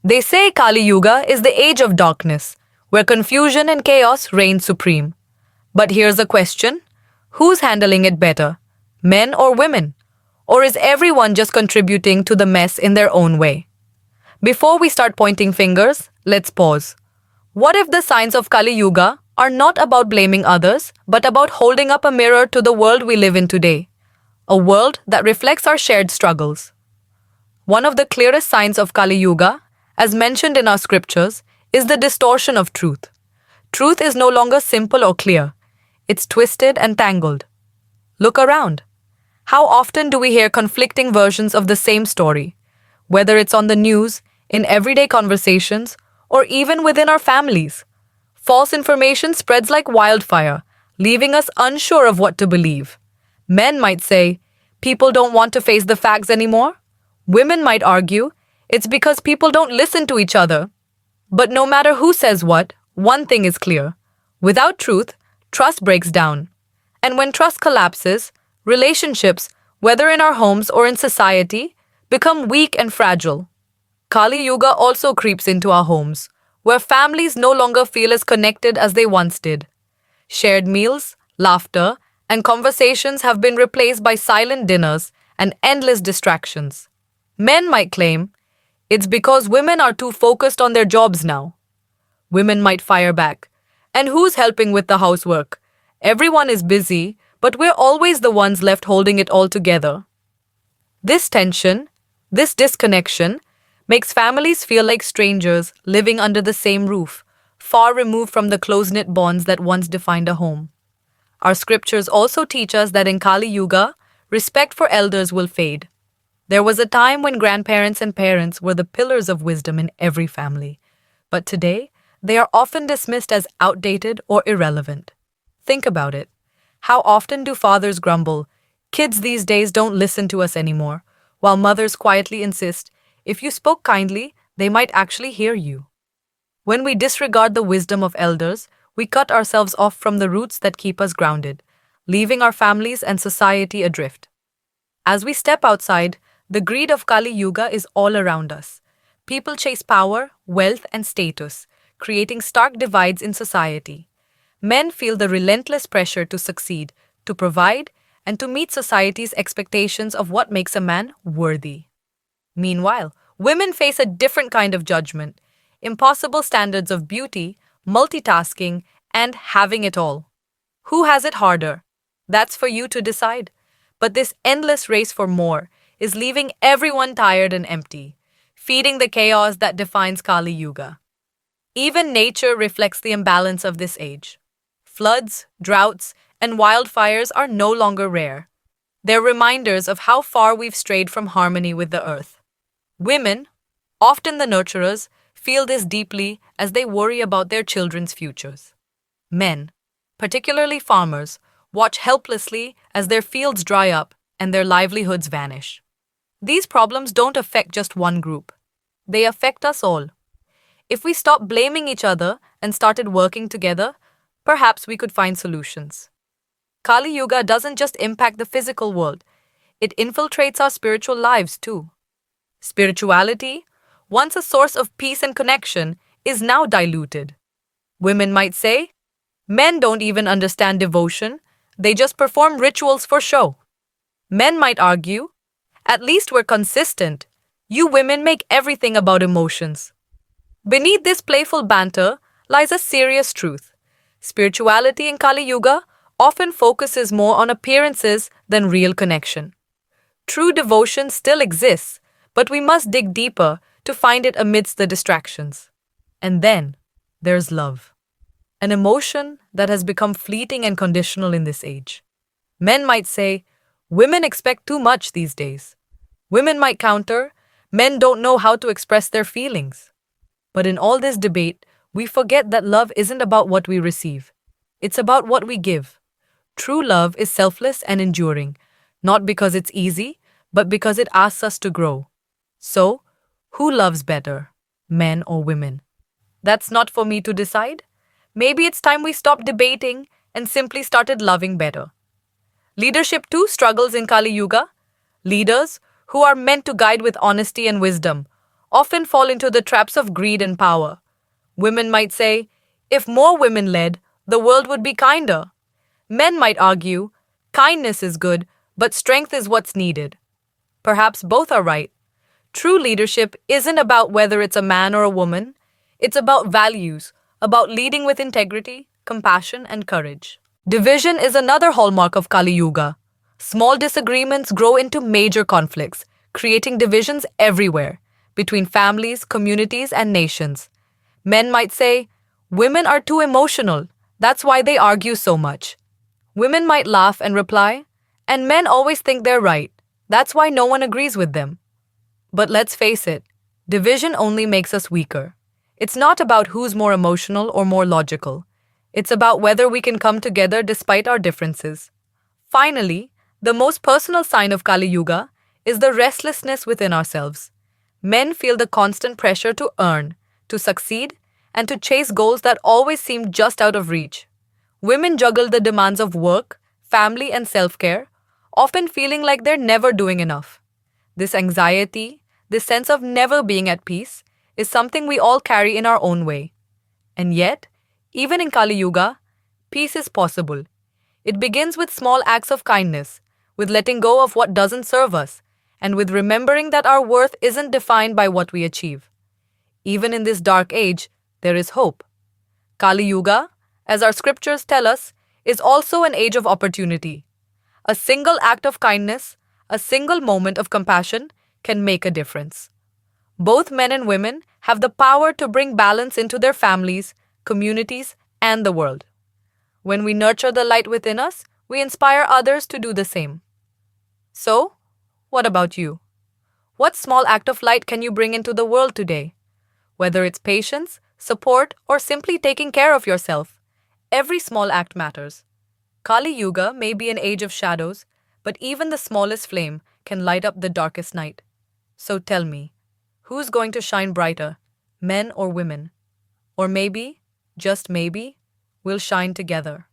They say Kali Yuga is the age of darkness, where confusion and chaos reign supreme. But here's a question: who's handling it better, men or women? Or is everyone just contributing to the mess in their own way? Before we start pointing fingers, let's pause. What if the signs of Kali Yuga are not about blaming others, but about holding up a mirror to the world we live in today? A world that reflects our shared struggles. One of the clearest signs of Kali Yuga, as mentioned in our scriptures, is the distortion of truth. Truth is no longer simple or clear. It's twisted and tangled. Look around. How often do we hear conflicting versions of the same story? Whether it's on the news, in everyday conversations, or even within our families. False information spreads like wildfire, leaving us unsure of what to believe. Men might say, people don't want to face the facts anymore. Women might argue, it's because people don't listen to each other. But no matter who says what, one thing is clear. Without truth, trust breaks down. And when trust collapses, relationships, whether in our homes or in society, become weak and fragile. Kali Yuga also creeps into our homes, where families no longer feel as connected as they once did. Shared meals, laughter, and conversations have been replaced by silent dinners and endless distractions. Men might claim, it's because women are too focused on their jobs now. Women might fire back, and who's helping with the housework? Everyone is busy, but we're always the ones left holding it all together. This tension, this disconnection, makes families feel like strangers living under the same roof, far removed from the close-knit bonds that once defined a home. Our scriptures also teach us that in Kali Yuga, respect for elders will fade. There was a time when grandparents and parents were the pillars of wisdom in every family, but today, they are often dismissed as outdated or irrelevant. Think about it. How often do fathers grumble, "Kids these days don't listen to us anymore," while mothers quietly insist, if you spoke kindly, they might actually hear you. When we disregard the wisdom of elders, we cut ourselves off from the roots that keep us grounded, leaving our families and society adrift. As we step outside, the greed of Kali Yuga is all around us. People chase power, wealth, and status, creating stark divides in society. Men feel the relentless pressure to succeed, to provide, and to meet society's expectations of what makes a man worthy. Meanwhile, women face a different kind of judgment, impossible standards of beauty, multitasking, and having it all. Who has it harder? That's for you to decide. But this endless race for more is leaving everyone tired and empty, feeding the chaos that defines Kali Yuga. Even nature reflects the imbalance of this age. Floods, droughts, and wildfires are no longer rare. They're reminders of how far we've strayed from harmony with the earth. Women, often the nurturers, feel this deeply as they worry about their children's futures. Men, particularly farmers, watch helplessly as their fields dry up and their livelihoods vanish. These problems don't affect just one group. They affect us all. If we stopped blaming each other and started working together, perhaps we could find solutions. Kali Yuga doesn't just impact the physical world, it infiltrates our spiritual lives too. Spirituality, once a source of peace and connection, is now diluted. Women might say, men don't even understand devotion, they just perform rituals for show. Men might argue, at least we're consistent. You women make everything about emotions. Beneath this playful banter lies a serious truth. Spirituality in Kali Yuga often focuses more on appearances than real connection. True devotion still exists, but we must dig deeper to find it amidst the distractions. And then, there's love. An emotion that has become fleeting and conditional in this age. Men might say, women expect too much these days. Women might counter, men don't know how to express their feelings. But in all this debate, we forget that love isn't about what we receive. It's about what we give. True love is selfless and enduring, not because it's easy, but because it asks us to grow. So, who loves better, men or women? That's not for me to decide. Maybe it's time we stopped debating and simply started loving better. Leadership too struggles in Kali Yuga. Leaders, who are meant to guide with honesty and wisdom, often fall into the traps of greed and power. Women might say, if more women led, the world would be kinder. Men might argue, kindness is good, but strength is what's needed. Perhaps both are right. True leadership isn't about whether it's a man or a woman. It's about values, about leading with integrity, compassion, and courage. Division is another hallmark of Kali Yuga. Small disagreements grow into major conflicts, creating divisions everywhere, between families, communities, and nations. Men might say, women are too emotional, that's why they argue so much. Women might laugh and reply, and men always think they're right, that's why no one agrees with them. But let's face it, division only makes us weaker. It's not about who's more emotional or more logical. It's about whether we can come together despite our differences. Finally, the most personal sign of Kali Yuga is the restlessness within ourselves. Men feel the constant pressure to earn, to succeed, and to chase goals that always seem just out of reach. Women juggle the demands of work, family, and self-care, often feeling like they're never doing enough. This anxiety, this sense of never being at peace, is something we all carry in our own way. And yet, even in Kali Yuga, peace is possible. It begins with small acts of kindness, with letting go of what doesn't serve us, and with remembering that our worth isn't defined by what we achieve. Even in this dark age, there is hope. Kali Yuga, as our scriptures tell us, is also an age of opportunity. A single act of kindness, a single moment of compassion can make a difference. Both men and women have the power to bring balance into their families, communities, and the world. When we nurture the light within us, we inspire others to do the same. So, what about you? What small act of light can you bring into the world today? Whether it's patience, support, or simply taking care of yourself, every small act matters. Kali Yuga may be an age of shadows, but even the smallest flame can light up the darkest night. So tell me, who's going to shine brighter, men or women? Or maybe, just maybe, we'll shine together.